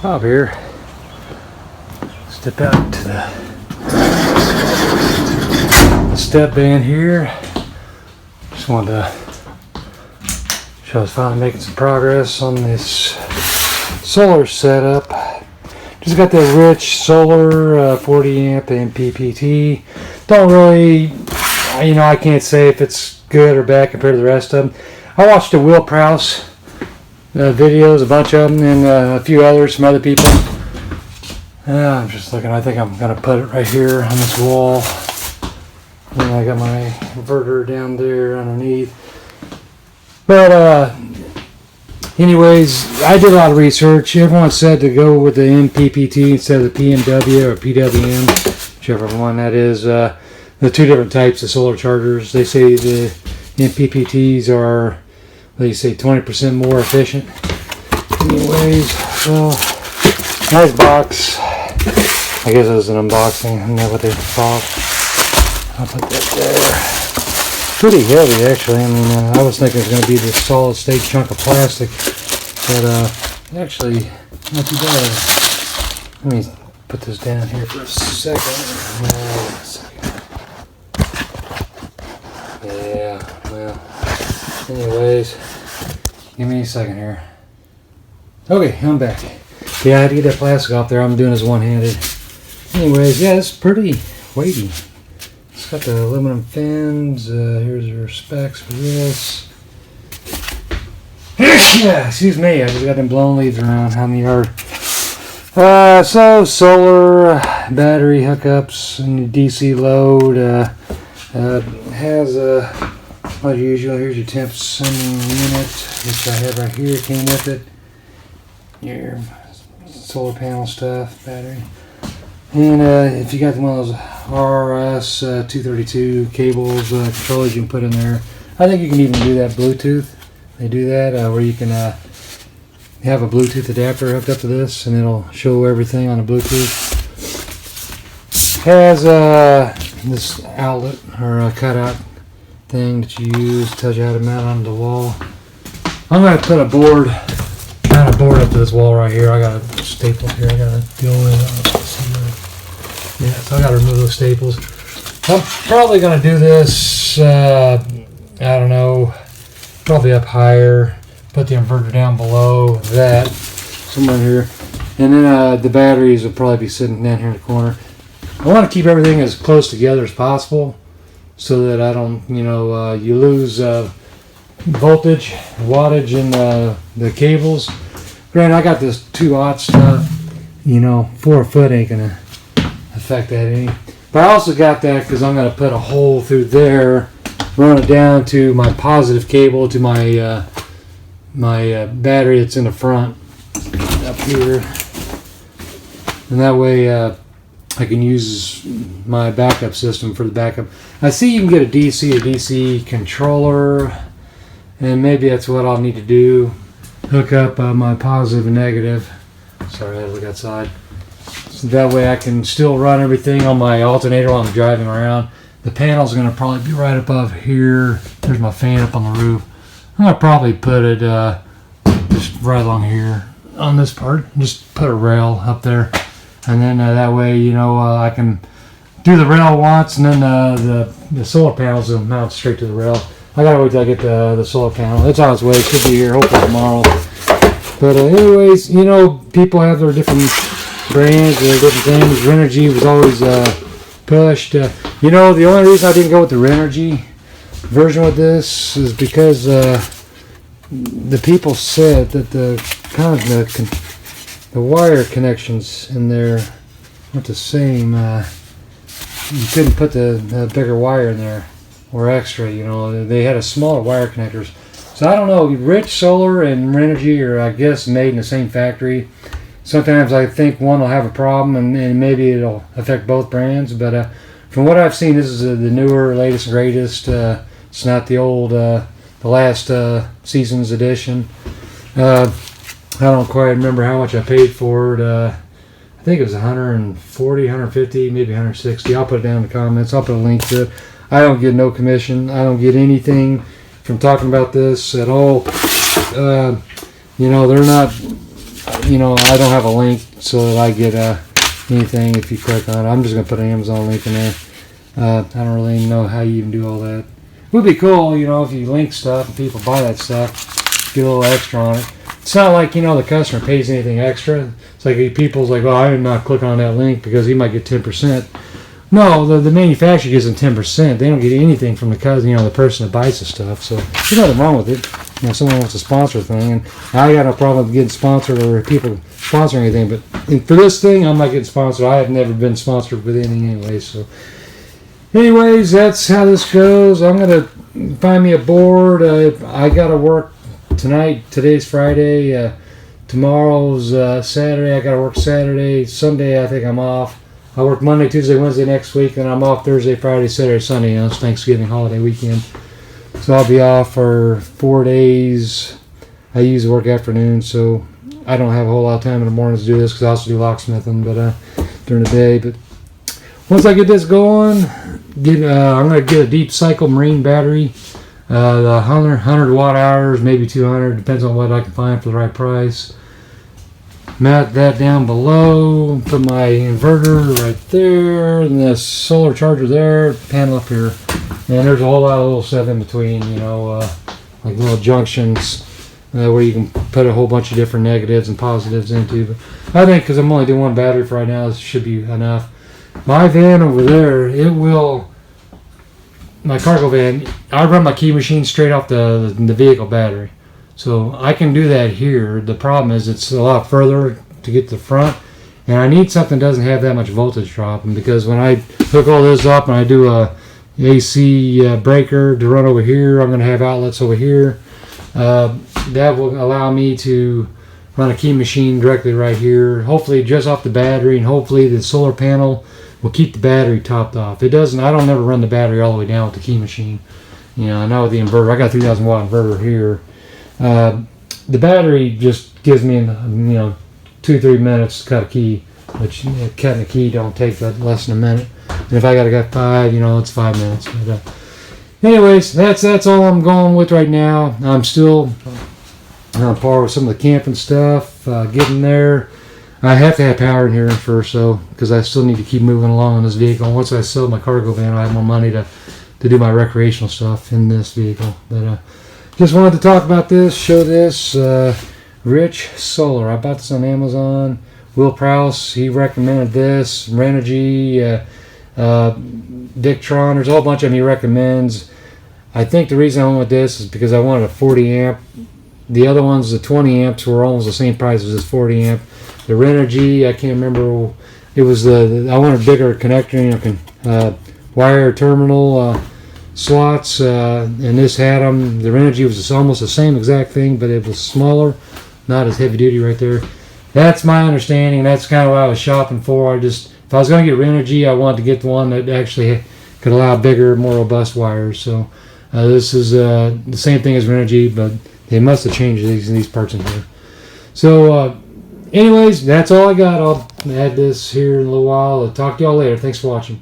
Up here, step out to the Stepvan here. Just wanted to show I was finally making some progress on this solar setup. Just got that rich solar 40 amp and PPT. Don't really, I can't say if it's good or bad compared to the rest of them. I watched the Will Prowse videos, a bunch of them, and a few others, some other people. I'm just looking, I think I'm going to put it right here on this wall. And I got my inverter down there underneath. But anyways, I did a lot of research. Everyone said to go with the MPPT instead of the PMW or PWM, whichever one that is. The two different types of solar chargers. They say the MPPTs are, they say 20% more efficient. Anyways, so nice box. I guess it was an unboxing. I don't know what they call it. I'll put that there. Pretty heavy, actually. I mean, I was thinking it was going to be this solid state chunk of plastic, but actually not too bad. Let me put this down here for a second. Yeah, well, anyways, give me a second here. Okay, I'm back. Yeah, I had to get that plastic off there. I'm doing this one-handed. Anyways, yeah, it's pretty weighty. It's got the aluminum fins. Here's your specs for this. Yeah, excuse me. I just got them blown leaves around on the yard. So solar battery hookups and DC load. Has like usual. Here's your temp sending unit, which I have right here. Came with it. Your solar panel stuff, battery. And if you got one of those RS-232 cables, controllers you can put in there. I think you can even do that Bluetooth. They do that where you can have a Bluetooth adapter hooked up to this and it'll show everything on the Bluetooth. Has this outlet or a cutout thing that you use, tells you how to mount on the wall. I'm going to put a board up to this wall right here. I got a staple here. I got to deal with it. Yeah, so I got to remove those staples. I'm probably going to do this, I don't know, probably up higher. Put the inverter down below that, somewhere here. And then the batteries will probably be sitting down here in the corner. I want to keep everything as close together as possible so that I don't, you lose voltage, wattage in the cables. Granted, I got this 2-aught stuff, 4 foot ain't going to affect that any. But I also got that because I'm going to put a hole through there, run it down to my positive cable to my battery that's in the front up here, and that way I can use my backup system for the backup. I see you can get a DC controller, and maybe that's what I'll need to do. Hook up my positive and negative. Sorry, I had to look outside. So that way I can still run everything on my alternator while I'm driving around. The panel's going to probably be right above here. There's my fan up on the roof. I'm going to probably put it just right along here on this part. Just put a rail up there. And then that way, I can do the rail once, and then the solar panels will mount straight to the rail. I got to wait till I get the solar panel. It's on its way. It should be here hopefully tomorrow. But anyways, people have their different brands, their different things. Renogy was always pushed. The only reason I didn't go with the Renogy version with this is because the people said that the wire connections in there weren't the same. You couldn't put the bigger wire in there or extra. They had a smaller wire connectors. So I don't know. Rich Solar and Renogy are, I guess, made in the same factory. Sometimes I think one will have a problem and maybe it'll affect both brands. But from what I've seen, this is the newer, latest, and greatest. It's not the old, the last season's edition. I don't quite remember how much I paid for it. I think it was 140, 150, maybe 160. I'll put it down in the comments. I'll put a link to it. I don't get no commission. I don't get anything from talking about this at all. They're not you know, I don't have a link so that I get anything if you click on it. I'm just gonna put an Amazon link in there. I don't really know how you even do all that. It would be cool, you know, if you link stuff and people buy that stuff, get a little extra on it. It's not like, you know, the customer pays anything extra. It's like people's like, well, I did not click on that link because he might get 10%. No, the manufacturer gives them 10%. They don't get anything from the cousin, you know, the person that buys the stuff. So there's nothing wrong with it. You know, someone wants to sponsor a thing, and I got no problem with getting sponsored or people sponsoring anything. But for this thing, I'm not getting sponsored. I have never been sponsored with anything anyway. So, anyways, that's how this goes. I'm gonna find me a board. I gotta work tonight. Today's Friday. Tomorrow's Saturday. I gotta work Saturday. Sunday, I think I'm off. I work Monday, Tuesday, Wednesday next week, and I'm off Thursday, Friday, Saturday, Sunday. You know, it's Thanksgiving holiday weekend. So I'll be off for 4 days. I usually work afternoons, so I don't have a whole lot of time in the mornings to do this because I also do locksmithing during the day. But once I get this going, I'm going to get a deep cycle marine battery. The 100 watt hours, maybe 200, depends on what I can find for the right price. Mount that down below, put my inverter right there, and the solar charger there, panel up here. And there's a whole lot of little stuff in between, you know, like little junctions where you can put a whole bunch of different negatives and positives into. But I think because I'm only doing one battery for right now, this should be enough. My van over there, my cargo van, I run my key machine straight off the vehicle battery. So I can do that here. The problem is it's a lot further to get to the front, and I need something that doesn't have that much voltage dropping, because when I hook all this up and I do a AC breaker to run over here, I'm going to have outlets over here. That will allow me to run a key machine directly right here, hopefully just off the battery, and hopefully the solar panel will keep the battery topped off. It doesn't, I don't never run the battery all the way down with the key machine. You know, now with the inverter, I got a 3,000 watt inverter here. The battery just gives me, you know, 2-3 minutes to cut a key, which cutting a key don't take less than a minute. And if I gotta get 5, you know, it's 5 minutes. But, anyways, that's all I'm going with right now. I'm still on par with some of the camping stuff, getting there. I have to have power in here first, though, because I still need to keep moving along on this vehicle. Once I sell my cargo van, I have more money to do my recreational stuff in this vehicle. But just wanted to talk about this, show this. Rich Solar. I bought this on Amazon. Will Prowse, he recommended this. Renogy, Dictron, there's a whole bunch of them he recommends. I think the reason I went with this is because I wanted a 40 amp. The other ones, the 20 amps, were almost the same price as this 40 amp. The Renogy, I can't remember. It was I wanted a bigger connector, you know, wire terminal slots, and this had them. The Renogy was almost the same exact thing, but it was smaller, not as heavy duty right there. That's my understanding. That's kind of what I was shopping for. If I was going to get Renogy, I wanted to get the one that actually could allow bigger, more robust wires. So this is the same thing as Renogy, but they must have changed these parts in here. So anyways, that's all I got. I'll add this here in a little while. I'll talk to y'all later. Thanks for watching.